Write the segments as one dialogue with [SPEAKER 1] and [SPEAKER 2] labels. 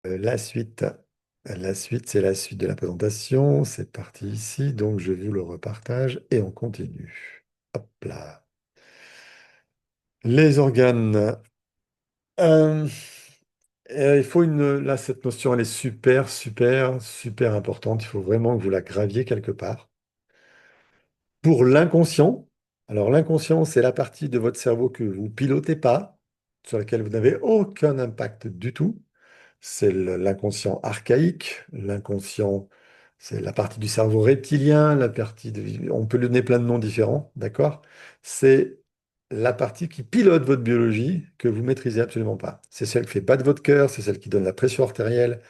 [SPEAKER 1] La suite, c'est la suite de la présentation. C'est parti ici, donc je vous le repartage et on continue. Hop là. Les organes. Euh, il faut là, cette notion, elle est super, super, super importante. Il faut vraiment que vous la graviez quelque part. Pour l'inconscient, alors l'inconscient, c'est la partie de votre cerveau que vous pilotez pas, sur laquelle vous n'avez aucun impact du tout. C'est l'inconscient archaïque, l'inconscient, c'est la partie du cerveau reptilien, on peut lui donner plein de noms différents, d'accord? C'est la partie qui pilote votre biologie que vous maîtrisez absolument pas. C'est celle qui fait battre votre cœur, c'est celle qui donne la pression artérielle,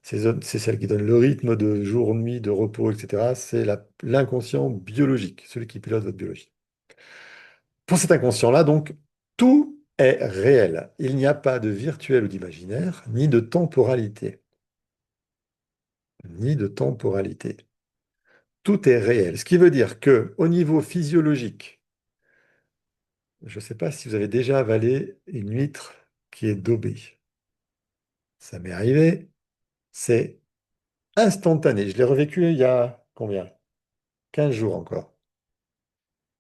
[SPEAKER 1] c'est celle qui donne le rythme de jour, nuit, de repos, etc. C'est l'inconscient biologique, celui qui pilote votre biologie. Pour cet inconscient-là, donc, tout est réel. Il n'y a pas de virtuel ou d'imaginaire, ni de temporalité. Ni de temporalité. Tout est réel. Ce qui veut dire que, au niveau physiologique, je ne sais pas si vous avez déjà avalé une huître qui est daubée. Ça m'est arrivé, c'est instantané. Je l'ai revécu il y a combien? 15 jours encore.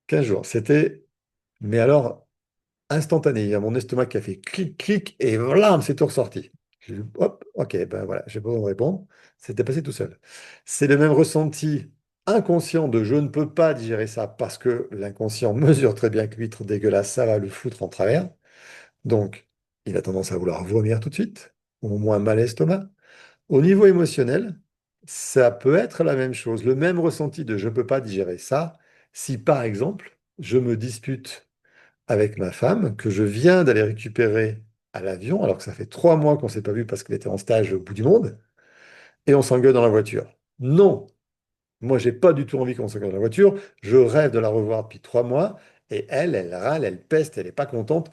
[SPEAKER 1] 15 jours. C'était, mais alors, instantané. Il y a mon estomac qui a fait clic, clic, et voilà, c'est tout ressorti. J'ai dit, hop, ok, ben voilà, je vais pas vous répondre. C'était passé tout seul. C'est le même ressenti inconscient de je ne peux pas digérer ça parce que l'inconscient mesure très bien que l'huître dégueulasse, ça va le foutre en travers. Donc, il a tendance à vouloir vomir tout de suite, ou au moins mal à l'estomac. Au niveau émotionnel, ça peut être la même chose, le même ressenti de je ne peux pas digérer ça, si par exemple, je me dispute avec ma femme, que je viens d'aller récupérer à l'avion, alors que ça fait 3 mois qu'on ne s'est pas vu parce qu'elle était en stage au bout du monde, et on s'engueule dans la voiture. Non, moi, j'ai pas du tout envie qu'on s'engueule dans la voiture. Je rêve de la revoir depuis 3 mois, et elle râle, elle peste, elle n'est pas contente.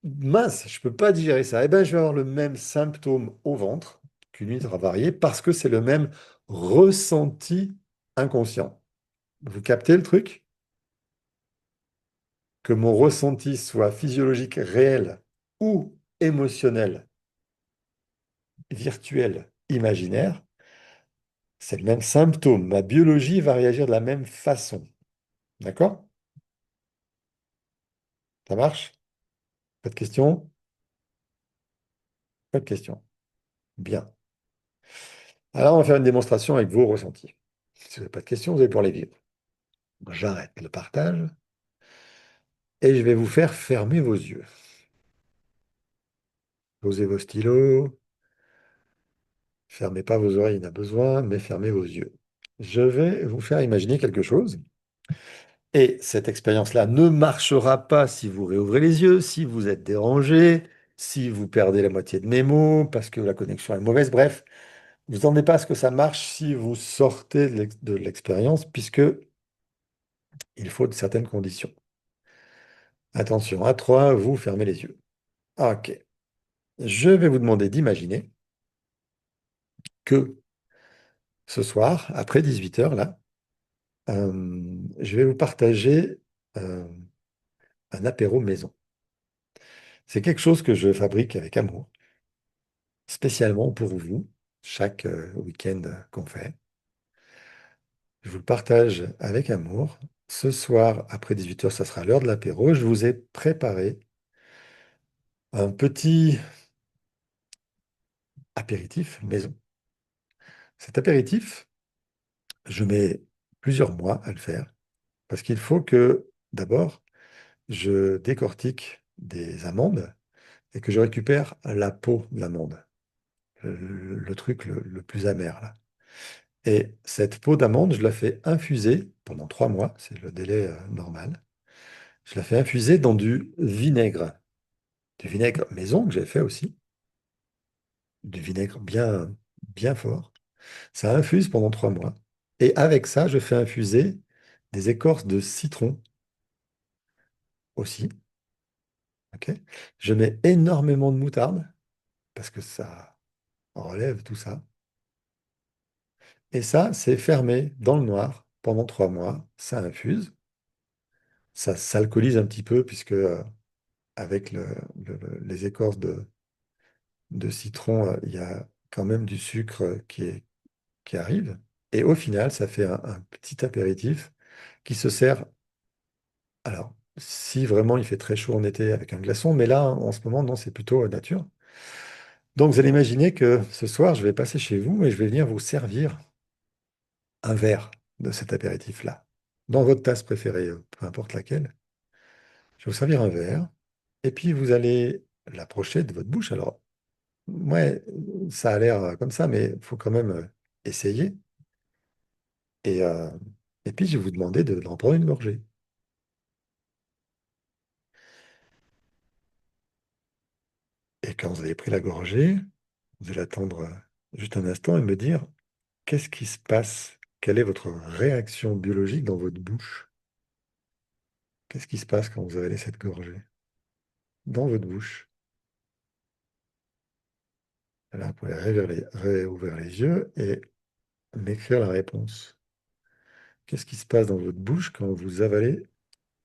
[SPEAKER 1] Mince, je peux pas digérer ça. Eh bien, je vais avoir le même symptôme au ventre qu'une huître avariée parce que c'est le même ressenti inconscient. Vous captez le truc? Que mon ressenti soit physiologique réel ou émotionnel, virtuel, imaginaire, c'est le même symptôme. Ma biologie va réagir de la même façon. D'accord? Ça marche? Pas de questions? Pas de questions. Bien. Alors, on va faire une démonstration avec vos ressentis. Si vous n'avez pas de questions, vous allez pouvoir les vivre. J'arrête le partage et je vais vous faire fermer vos yeux. Posez vos stylos. Fermez pas vos oreilles, il en a besoin, mais fermez vos yeux. Je vais vous faire imaginer quelque chose. Et cette expérience-là ne marchera pas si vous réouvrez les yeux, si vous êtes dérangé, si vous perdez la moitié de mes mots, parce que la connexion est mauvaise. Bref, vous n'entendez pas à ce que ça marche si vous sortez de l'expérience, puisque il faut de certaines conditions. Attention, à 3, vous fermez les yeux. Ok. Je vais vous demander d'imaginer que ce soir, après 18 heures, là, je vais vous partager euh, un apéro maison. C'est quelque chose que je fabrique avec amour, spécialement pour vous, chaque week-end qu'on fait. Je vous le partage avec amour. Ce soir, après 18 heures, ça sera l'heure de l'apéro. Je vous ai préparé un petit apéritif maison. Cet apéritif, je mets plusieurs mois à le faire parce qu'il faut que, d'abord, je décortique des amandes et que je récupère la peau de l'amande, le truc le plus amer, là. Et cette peau d'amande, je la fais infuser pendant 3 mois, c'est le délai normal. Je la fais infuser dans du vinaigre maison que j'ai fait aussi, du vinaigre bien, bien fort. Ça infuse pendant 3 mois. Et avec ça, je fais infuser des écorces de citron aussi. Ok. Je mets énormément de moutarde parce que ça relève tout ça. Et ça, c'est fermé dans le noir pendant 3 mois. Ça infuse. Ça s'alcoolise un petit peu puisque avec les écorces de citron, il y a quand même du sucre qui arrive. Et au final, ça fait un petit apéritif qui se sert. Alors, si vraiment il fait très chaud en été avec un glaçon, mais là, en ce moment, non, c'est plutôt nature. Donc, vous allez imaginer que ce soir, je vais passer chez vous et je vais venir vous servir un verre de cet apéritif-là, dans votre tasse préférée, peu importe laquelle. Je vais vous servir un verre, et puis vous allez l'approcher de votre bouche. Alors, ouais, ça a l'air comme ça, mais il faut quand même essayer. Et, euh, et puis, je vais vous demander d'en prendre une gorgée. Et quand vous avez pris la gorgée, vous allez attendre juste un instant et me dire qu'est-ce qui se passe? Quelle est votre réaction biologique dans votre bouche? Qu'est-ce qui se passe quand vous avalez cette gorgée dans votre bouche? Là, vous pouvez réouvrir les yeux et m'écrire la réponse. Qu'est-ce qui se passe dans votre bouche quand vous avalez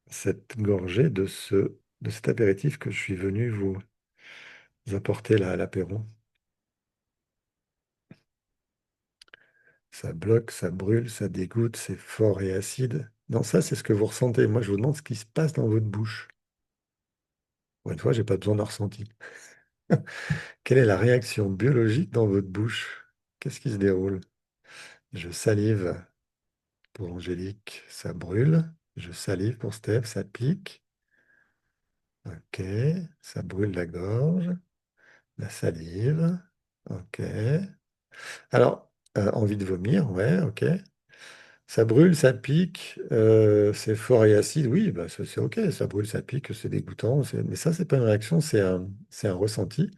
[SPEAKER 1] cette gorgée de cet apéritif que je suis venu vous apporter là à l'apéro? Ça bloque, ça brûle, ça dégoûte, c'est fort et acide. Non, ça, c'est ce que vous ressentez. Moi, je vous demande ce qui se passe dans votre bouche. Pour une fois, j'ai pas besoin d'un ressenti. Quelle est la réaction biologique dans votre bouche? Qu'est-ce qui se déroule? Je salive pour Angélique, ça brûle. Je salive pour Steph, ça pique. Ok, ça brûle la gorge, la salive. Ok. Alors, envie de vomir, ouais, ok. Ça brûle, ça pique, c'est fort et acide, oui, bah, c'est ok, ça brûle, ça pique, c'est dégoûtant, mais ça, c'est pas une réaction, c'est un ressenti.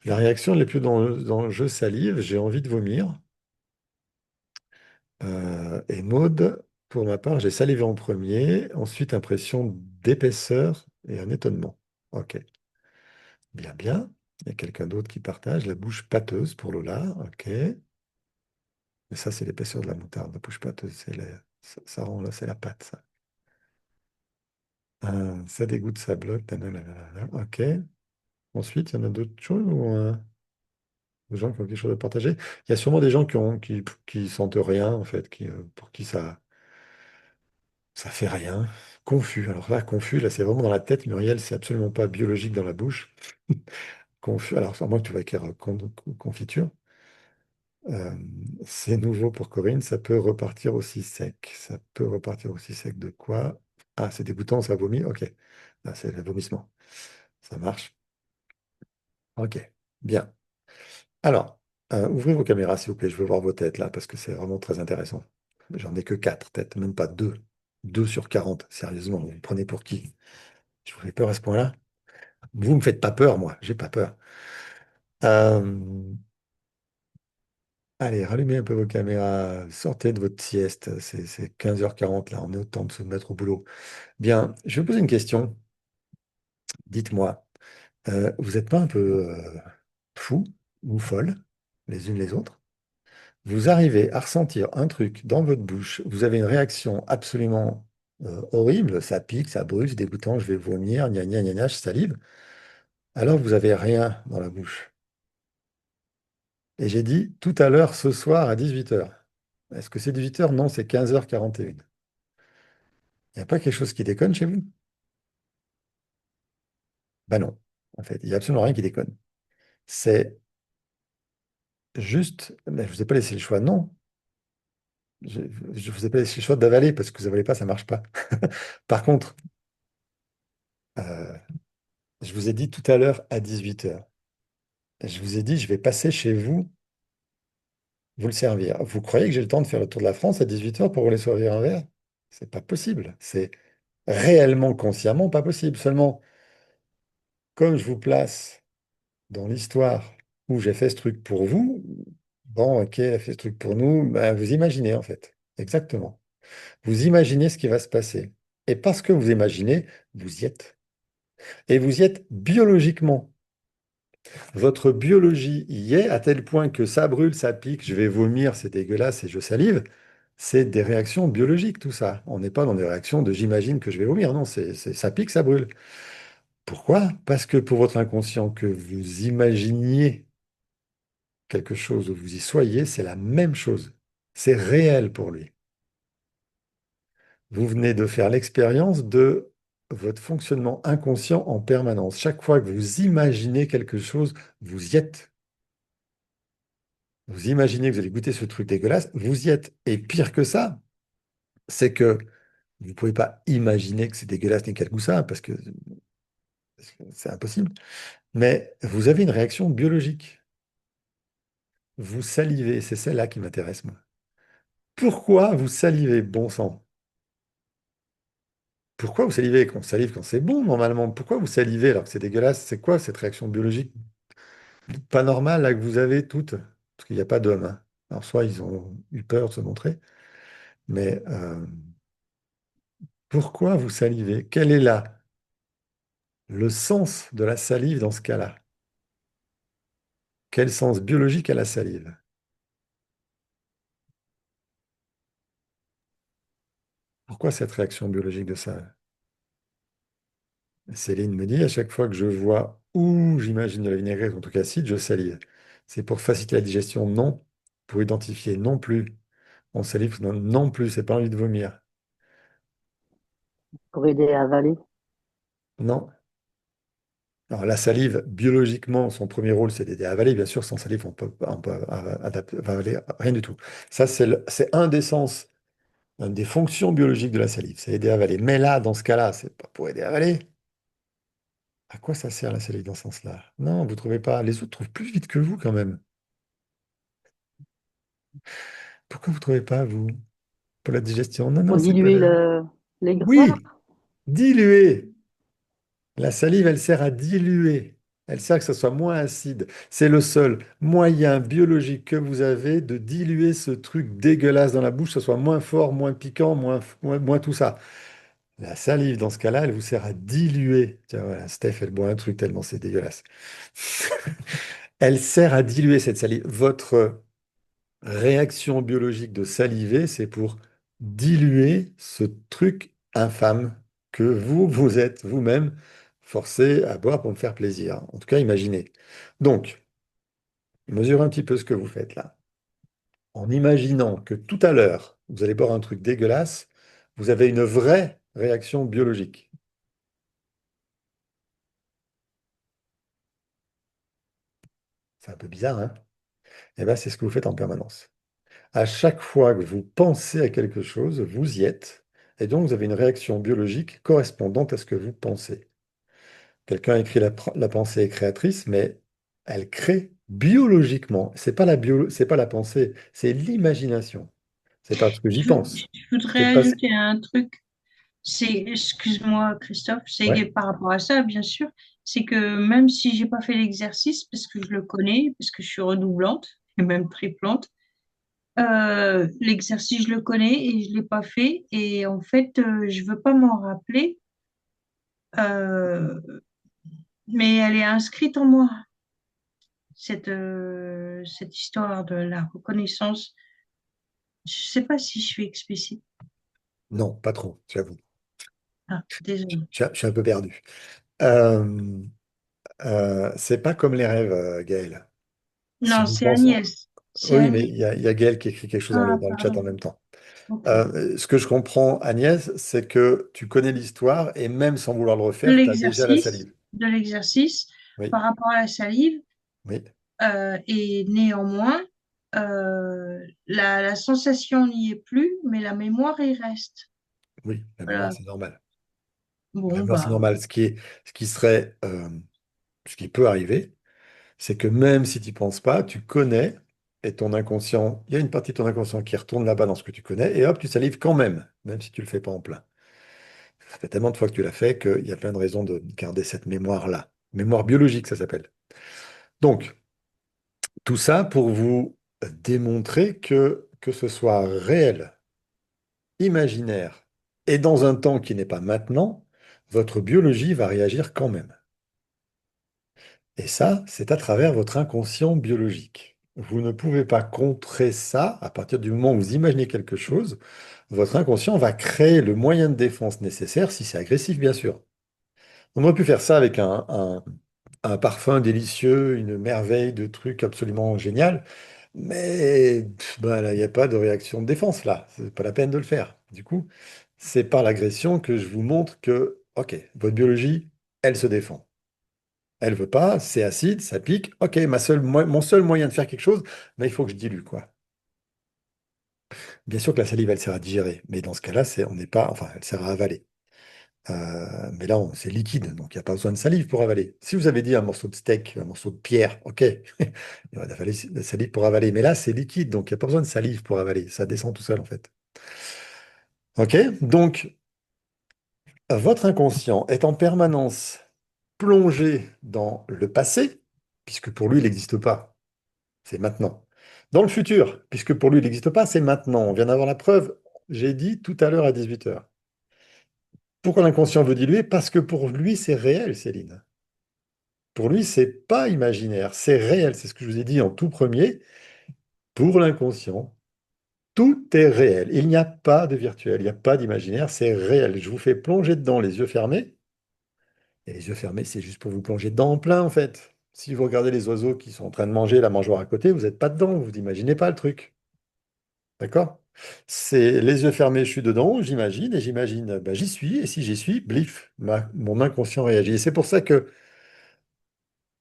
[SPEAKER 1] La réaction elle est plus dans je salive, j'ai envie de vomir. Et Maud, pour ma part, j'ai salivé en premier, ensuite impression d'épaisseur et un étonnement. Ok, bien, bien. Il y a quelqu'un d'autre qui partage la bouche pâteuse pour Lola, ok. Mais ça, c'est l'épaisseur de la moutarde, la bouche pâteuse, ça rend là, c'est la pâte, ça. Ça dégoûte, ça bloque. Nanana, ok. Ensuite, il y en a d'autres choses ou des gens qui ont quelque chose à partager? Il y a sûrement des gens qui sentent rien, en fait, pour qui ça fait rien. Confus. Alors là, confus, là, c'est vraiment dans la tête. Muriel, c'est absolument pas biologique dans la bouche. Confus. Alors, à moins que tu vas écrire confiture. Euh, c'est nouveau pour Corinne. Ça peut repartir aussi sec. Ça peut repartir aussi sec de quoi? Ah, c'est dégoûtant, ça vomit. Ok. Là, c'est le vomissement. Ça marche. Ok. Bien. Alors, ouvrez vos caméras, s'il vous plaît. Je veux voir vos têtes là, parce que c'est vraiment très intéressant. J'en ai que 4 têtes, même pas 2. 2 sur 40. Sérieusement, vous me prenez pour qui? Je vous fais peur à ce point-là? Vous me faites pas peur, moi. J'ai pas peur. Euh, Allez, rallumez un peu vos caméras. Sortez de votre sieste. C'est 15h40 là. On est au temps de se mettre au boulot. Bien, je vais vous poser une question. Dites-moi, vous n'êtes pas un peu fous ou folles les unes les autres? Vous arrivez à ressentir un truc dans votre bouche, vous avez une réaction absolument horrible, ça pique, ça brûle, c'est dégoûtant, je vais vomir, gna gna gna gna, je salive, alors vous avez rien dans la bouche. Et j'ai dit tout à l'heure, ce soir à 18h. Est-ce que c'est 18h? Non, c'est 15h41. Il n'y a pas quelque chose qui déconne chez vous? Ben non, en fait, il n'y a absolument rien qui déconne. C'est juste, mais je ne vous ai pas laissé le choix, non. Je ne vous ai pas laissé le choix d'avaler parce que vous n'avalez pas, ça ne marche pas. Par contre, euh, je vous ai dit tout à l'heure à 18h. Je vous ai dit, je vais passer chez vous, vous le servir. Vous croyez que j'ai le temps de faire le tour de la France à 18h pour vous les servir un verre? C'est pas possible. C'est réellement, consciemment pas possible. Seulement, comme je vous place dans l'histoire où j'ai fait ce truc pour vous, bon, ok, elle a fait ce truc pour nous, ben, vous imaginez en fait. Exactement. Vous imaginez ce qui va se passer. Et parce que vous imaginez, vous y êtes. Et vous y êtes biologiquement. Votre biologie y est à tel point que ça brûle, ça pique, je vais vomir, c'est dégueulasse et je salive. C'est des réactions biologiques, tout ça. On n'est pas dans des réactions de j'imagine que je vais vomir. Non, ça pique, ça brûle. Pourquoi? Parce que pour votre inconscient, que vous imaginiez quelque chose ou vous y soyez, c'est la même chose. C'est réel pour lui. Vous venez de faire l'expérience de votre fonctionnement inconscient en permanence. Chaque fois que vous imaginez quelque chose, vous y êtes. Vous imaginez que vous allez goûter ce truc dégueulasse, vous y êtes. Et pire que ça, c'est que vous ne pouvez pas imaginer que c'est dégueulasse ni quel goût ça, parce que c'est impossible. Mais vous avez une réaction biologique. Vous salivez, c'est celle-là qui m'intéresse, moi. Pourquoi vous salivez, bon sang? Pourquoi vous salivez quand on salive quand c'est bon, normalement? Pourquoi vous salivez alors que c'est dégueulasse? C'est quoi cette réaction biologique pas normale là, que vous avez toutes? Parce qu'il n'y a pas d'hommes, hein. Alors, soit ils ont eu peur de se montrer, mais pourquoi vous salivez? Quel est là le sens de la salive dans ce cas-là? Quel sens biologique a la salive? Pourquoi cette réaction biologique de ça? Céline me dit, à chaque fois que je vois ou j'imagine de la vinaigrette, en tout cas acide, je salive. C'est pour faciliter la digestion? Non. Pour identifier? Non plus. On salive? Non, non plus, c'est pas envie de vomir.
[SPEAKER 2] Pour aider à avaler.
[SPEAKER 1] Non. Alors la salive, biologiquement, son premier rôle, c'est d'aider à avaler. Bien sûr, sans salive, on peut avaler rien du tout. Ça, c'est un des sens, une des fonctions biologiques de la salive, c'est aider à avaler. Mais là, dans ce cas-là, c'est pas pour aider à avaler. À quoi ça sert la salive dans ce sens-là? Non, vous trouvez pas. Les autres trouvent plus vite que vous quand même. Pourquoi vous trouvez pas, vous, pour la digestion? Non, non,
[SPEAKER 2] Pour
[SPEAKER 1] c'est pas
[SPEAKER 2] diluer
[SPEAKER 1] la...
[SPEAKER 2] les gras.
[SPEAKER 1] Oui, diluer. La salive, elle sert à diluer. Elle sert à que ça soit moins acide. C'est le seul moyen biologique que vous avez de diluer ce truc dégueulasse dans la bouche, que ce soit moins fort, moins piquant, moins tout ça. La salive, dans ce cas-là, elle vous sert à diluer. Tiens, voilà, Steph, elle boit un truc tellement c'est dégueulasse. Elle sert à diluer cette salive. Votre réaction biologique de saliver, c'est pour diluer ce truc infâme que vous êtes vous-même forcé à boire pour me faire plaisir. En tout cas, imaginez. Donc, mesurez un petit peu ce que vous faites là. En imaginant que tout à l'heure, vous allez boire un truc dégueulasse, vous avez une vraie réaction biologique. C'est un peu bizarre, hein? Eh bien, c'est ce que vous faites en permanence. À chaque fois que vous pensez à quelque chose, vous y êtes, et donc vous avez une réaction biologique correspondante à ce que vous pensez. Quelqu'un a écrit la pensée est créatrice, mais elle crée biologiquement. C'est pas la pensée, c'est l'imagination. C'est parce que j'y pense.
[SPEAKER 2] Je voudrais
[SPEAKER 1] C'est parce...
[SPEAKER 2] ajouter un truc. C'est, excuse-moi Christophe, c'est
[SPEAKER 1] Ouais,
[SPEAKER 2] par rapport à ça, bien sûr, c'est que même si j'ai pas fait l'exercice, parce que je le connais, parce que je suis redoublante, et même triplante, l'exercice je le connais et je l'ai pas fait, et en fait, je veux pas m'en rappeler, euh, mais elle est inscrite en moi, cette histoire de la reconnaissance. Je sais pas si je suis explicite.
[SPEAKER 1] non, pas trop, j'avoue.
[SPEAKER 2] Ah, désolée.
[SPEAKER 1] Je suis un peu perdu. Euh, c'est pas comme les rêves, Gaël. Si
[SPEAKER 2] Non,
[SPEAKER 1] on
[SPEAKER 2] c'est
[SPEAKER 1] pense...
[SPEAKER 2] Agnès. C'est
[SPEAKER 1] Oui, mais
[SPEAKER 2] Agnès.
[SPEAKER 1] il y a Gaël qui écrit quelque chose
[SPEAKER 2] Ah,
[SPEAKER 1] dans le chat en
[SPEAKER 2] pardon.
[SPEAKER 1] même temps.
[SPEAKER 2] Ok.
[SPEAKER 1] Ce que je comprends, Agnès, c'est que tu connais l'histoire et même sans vouloir le refaire, tu as déjà la salive.
[SPEAKER 2] De l'exercice
[SPEAKER 1] Oui,
[SPEAKER 2] par rapport à la salive
[SPEAKER 1] oui,
[SPEAKER 2] et néanmoins, la sensation n'y est plus, mais la mémoire y reste.
[SPEAKER 1] oui, la mémoire,
[SPEAKER 2] Voilà.
[SPEAKER 1] c'est normal. La
[SPEAKER 2] Bon,
[SPEAKER 1] mémoire, c'est
[SPEAKER 2] bah,
[SPEAKER 1] normal. Ce qui serait, ce qui peut arriver, c'est que même si tu n'y penses pas, tu connais, et ton inconscient, il y a une partie de ton inconscient qui retourne là-bas dans ce que tu connais, et hop, tu salives quand même, même si tu le fais pas en plein. Ça fait tellement de fois que tu l'as fait qu'il y a plein de raisons de garder cette mémoire-là. Mémoire biologique, ça s'appelle. Donc, tout ça pour vous démontrer que ce soit réel, imaginaire, et dans un temps qui n'est pas maintenant, votre biologie va réagir quand même. Et ça, c'est à travers votre inconscient biologique. Vous ne pouvez pas contrer ça à partir du moment où vous imaginez quelque chose. Votre inconscient va créer le moyen de défense nécessaire si c'est agressif, bien sûr. On aurait pu faire ça avec un parfum délicieux, une merveille de trucs absolument génial, mais ben, là, il n'y a pas de réaction de défense là. C'est pas la peine de le faire. Du coup, c'est par l'agression que je vous montre que, ok, votre biologie, elle se défend. Elle veut pas, c'est acide, ça pique. Ok, mon seul moyen de faire quelque chose, ben, il faut que je dilue, quoi. Bien sûr que la salive, elle sert à digérer, mais dans ce cas-là, on n'est pas, enfin, elle sert à avaler. Mais là, c'est liquide, donc il n'y a pas besoin de salive pour avaler. Si vous avez dit un morceau de steak, un morceau de pierre, ok, il y aura de la salive pour avaler. Mais là, c'est liquide, donc il n'y a pas besoin de salive pour avaler. Ça descend tout seul, en fait. Ok, donc votre inconscient est en permanence plongé dans le passé, puisque pour lui, il n'existe pas. C'est maintenant. Dans le futur, puisque pour lui, il n'existe pas, c'est maintenant. On vient d'avoir la preuve. J'ai dit tout à l'heure à 18 heures. Pourquoi l'inconscient veut diluer? Parce que pour lui, c'est réel, Céline. Pour lui, c'est pas imaginaire, c'est réel. C'est ce que je vous ai dit en tout premier. Pour l'inconscient, tout est réel. Il n'y a pas de virtuel, il n'y a pas d'imaginaire, c'est réel. Je vous fais plonger dedans les yeux fermés. Et les yeux fermés, c'est juste pour vous plonger dedans en plein, en fait. Si vous regardez les oiseaux qui sont en train de manger la mangeoire à côté, vous n'êtes pas dedans, vous n'imaginez pas le truc. D'accord? C'est les yeux fermés, je suis dedans, j'imagine, et j'imagine, ben, j'y suis, et si j'y suis, blif, mon inconscient réagit. Et c'est pour ça que,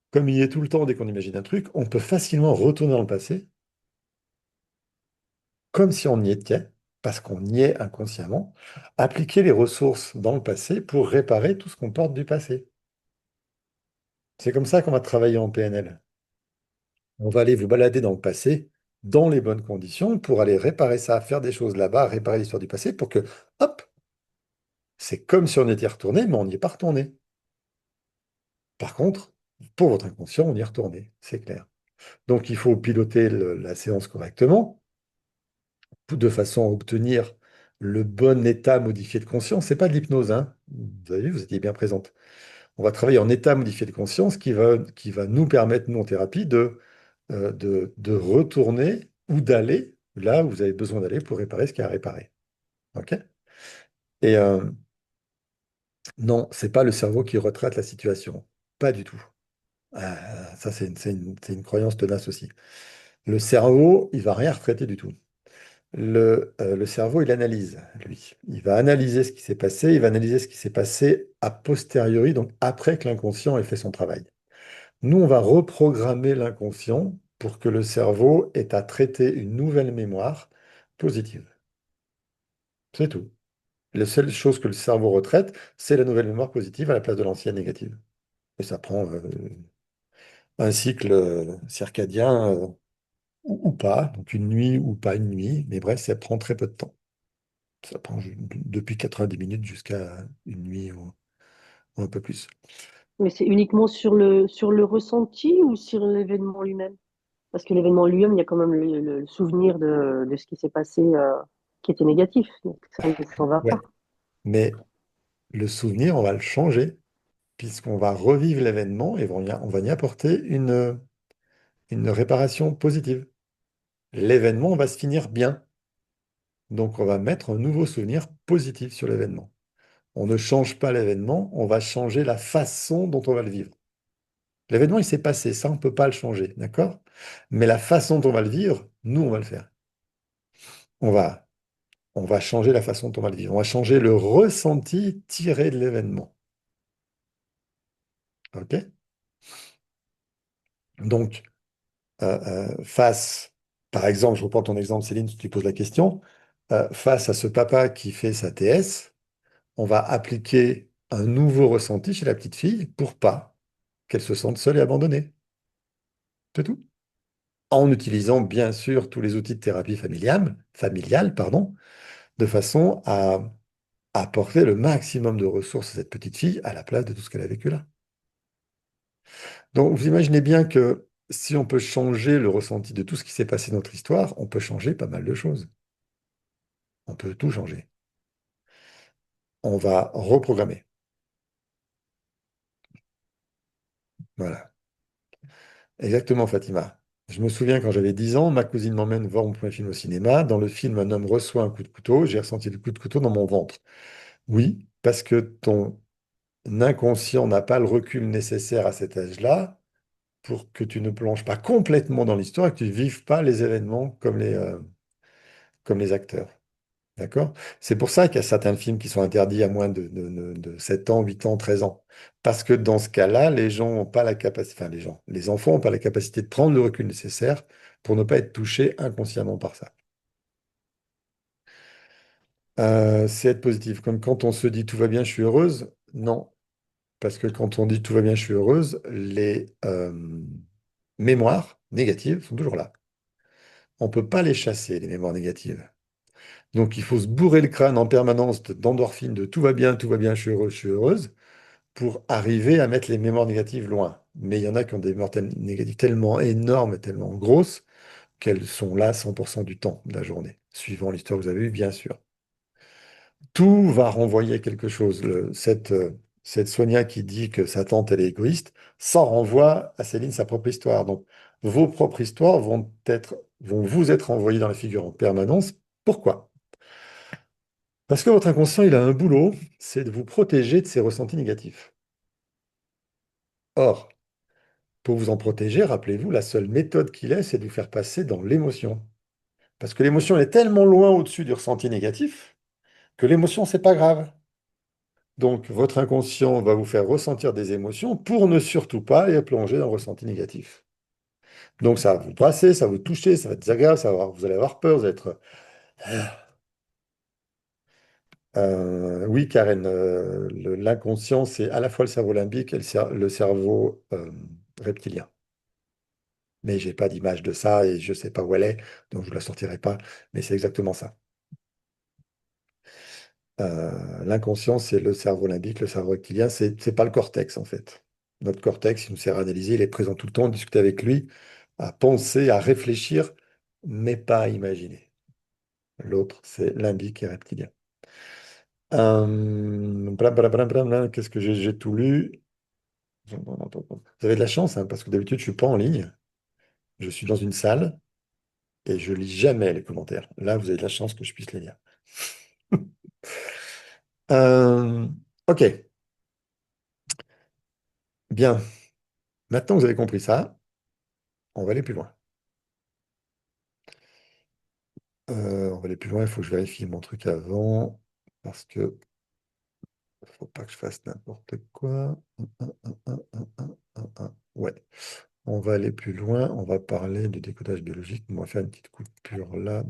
[SPEAKER 1] comme il y est tout le temps dès qu'on imagine un truc, on peut facilement retourner dans le passé comme si on y était, parce qu'on y est inconsciemment, appliquer les ressources dans le passé pour réparer tout ce qu'on porte du passé. C'est comme ça qu'on va travailler en PNL. On va aller vous balader dans le passé, dans les bonnes conditions, pour aller réparer ça, faire des choses là-bas, réparer l'histoire du passé, pour que, hop, c'est comme si on était retourné, mais on n'y est pas retourné. Par contre, pour votre inconscient, on y est retourné, c'est clair. Donc il faut piloter la séance correctement, de façon à obtenir le bon état modifié de conscience. C'est pas de l'hypnose, hein. Vous avez vu, vous étiez bien présente. On va travailler en état modifié de conscience qui va nous permettre, nous, en thérapie, de retourner ou d'aller là où vous avez besoin d'aller pour réparer ce qu'il y a à réparer. OK? Et non, c'est pas le cerveau qui retraite la situation. Pas du tout. Ça, c'est une croyance tenace aussi. Le cerveau, il va rien retraiter du tout. Le cerveau, il analyse, lui. Il va analyser ce qui s'est passé, il va analyser ce qui s'est passé a posteriori, donc après que l'inconscient ait fait son travail. Nous, on va reprogrammer l'inconscient pour que le cerveau ait à traiter une nouvelle mémoire positive. C'est tout. La seule chose que le cerveau retraite, c'est la nouvelle mémoire positive à la place de l'ancienne négative. Et ça prend un cycle circadien ou pas, donc une nuit ou pas une nuit, mais bref, ça prend très peu de temps. Ça prend depuis 90 minutes jusqu'à une nuit ou un peu plus.
[SPEAKER 3] Mais c'est uniquement sur le ressenti ou sur l'événement lui-même? Parce que l'événement lui-même, il y a quand même le souvenir de ce qui s'est passé qui était négatif. Donc ça ne s'en va pas.
[SPEAKER 1] Ouais. Mais le souvenir, on va le changer, puisqu'on va revivre l'événement et on va y apporter une réparation positive. L'événement va se finir bien. Donc on va mettre un nouveau souvenir positif sur l'événement. On ne change pas l'événement, on va changer la façon dont on va le vivre. L'événement, il s'est passé, ça, on ne peut pas le changer, d'accord? Mais la façon dont on va le vivre, nous, on va le faire. On va, on va changer la façon dont on va le vivre. On va changer le ressenti tiré de l'événement. OK? Donc, face, par exemple, je reprends ton exemple, Céline, si tu poses la question, face à ce papa qui fait sa TS, on va appliquer un nouveau ressenti chez la petite fille pour pas qu'elle se sente seule et abandonnée. C'est tout. En utilisant bien sûr tous les outils de thérapie familiale, pardon, de façon à apporter le maximum de ressources à cette petite fille à la place de tout ce qu'elle a vécu là. Donc vous imaginez bien que si on peut changer le ressenti de tout ce qui s'est passé dans notre histoire, on peut changer pas mal de choses. On peut tout changer. On va reprogrammer. Voilà. Exactement, Fatima. Je me souviens quand j'avais 10 ans, ma cousine m'emmène voir mon premier film au cinéma. Dans le film, un homme reçoit un coup de couteau. J'ai ressenti le coup de couteau dans mon ventre. Oui, parce que ton inconscient n'a pas le recul nécessaire à cet âge-là pour que tu ne plonges pas complètement dans l'histoire et que tu ne vives pas les événements comme les acteurs. D'accord? C'est pour ça qu'il y a certains films qui sont interdits à moins de 7 ans, 8 ans, 13 ans. Parce que dans ce cas-là, les gens n'ont pas la capacité, enfin les enfants n'ont pas la capacité de prendre le recul nécessaire pour ne pas être touchés inconsciemment par ça. C'est être positif. Comme quand on se dit tout va bien, je suis heureuse. Non, parce que quand on dit tout va bien, je suis heureuse, les mémoires négatives sont toujours là. On ne peut pas les chasser, les mémoires négatives. Donc il faut se bourrer le crâne en permanence d'endorphines, de tout va bien, je suis heureux, je suis heureuse, pour arriver à mettre les mémoires négatives loin. Mais il y en a qui ont des mémoires négatives tellement énormes, tellement grosses, qu'elles sont là 100% du temps de la journée, suivant l'histoire que vous avez eue, bien sûr. Tout va renvoyer quelque chose. Cette Sonia qui dit que sa tante, elle est égoïste, ça renvoie à Céline sa propre histoire. Donc, vos propres histoires vont vous être envoyées dans la figure en permanence. Pourquoi? Parce que votre inconscient, il a un boulot, c'est de vous protéger de ces ressentis négatifs. Or, pour vous en protéger, rappelez-vous, la seule méthode qu'il ait, c'est de vous faire passer dans l'émotion. Parce que l'émotion elle est tellement loin au-dessus du ressenti négatif que l'émotion, c'est pas grave. Donc, votre inconscient va vous faire ressentir des émotions pour ne surtout pas les plonger dans le ressenti négatif. Donc, ça va vous brasser, ça va vous toucher, ça va être désagréable, vous allez avoir peur, vous allez être... oui, Karen, l'inconscient, c'est à la fois le cerveau limbique et le cerveau reptilien. Mais j'ai pas d'image de ça et je sais pas où elle est, donc je ne la sortirai pas, mais c'est exactement ça. L'inconscient, c'est le cerveau limbique, le cerveau reptilien, c'est pas le cortex en fait. Notre cortex, il nous sert à analyser, il est présent tout le temps, discuter avec lui, à penser, à réfléchir, mais pas à imaginer. L'autre, c'est limbique et reptilien. Qu'est-ce que j'ai tout lu? Vous avez de la chance, hein, parce que d'habitude, je suis pas en ligne. Je suis dans une salle et je lis jamais les commentaires. Là, vous avez de la chance que je puisse les lire. Euh, ok, bien. Maintenant que vous avez compris ça, on va aller plus loin. On va aller plus loin, il faut que je vérifie mon truc avant, parce que faut pas que je fasse n'importe quoi. Ouais, on va aller plus loin, on va parler du décodage biologique. On va faire une petite coupure là.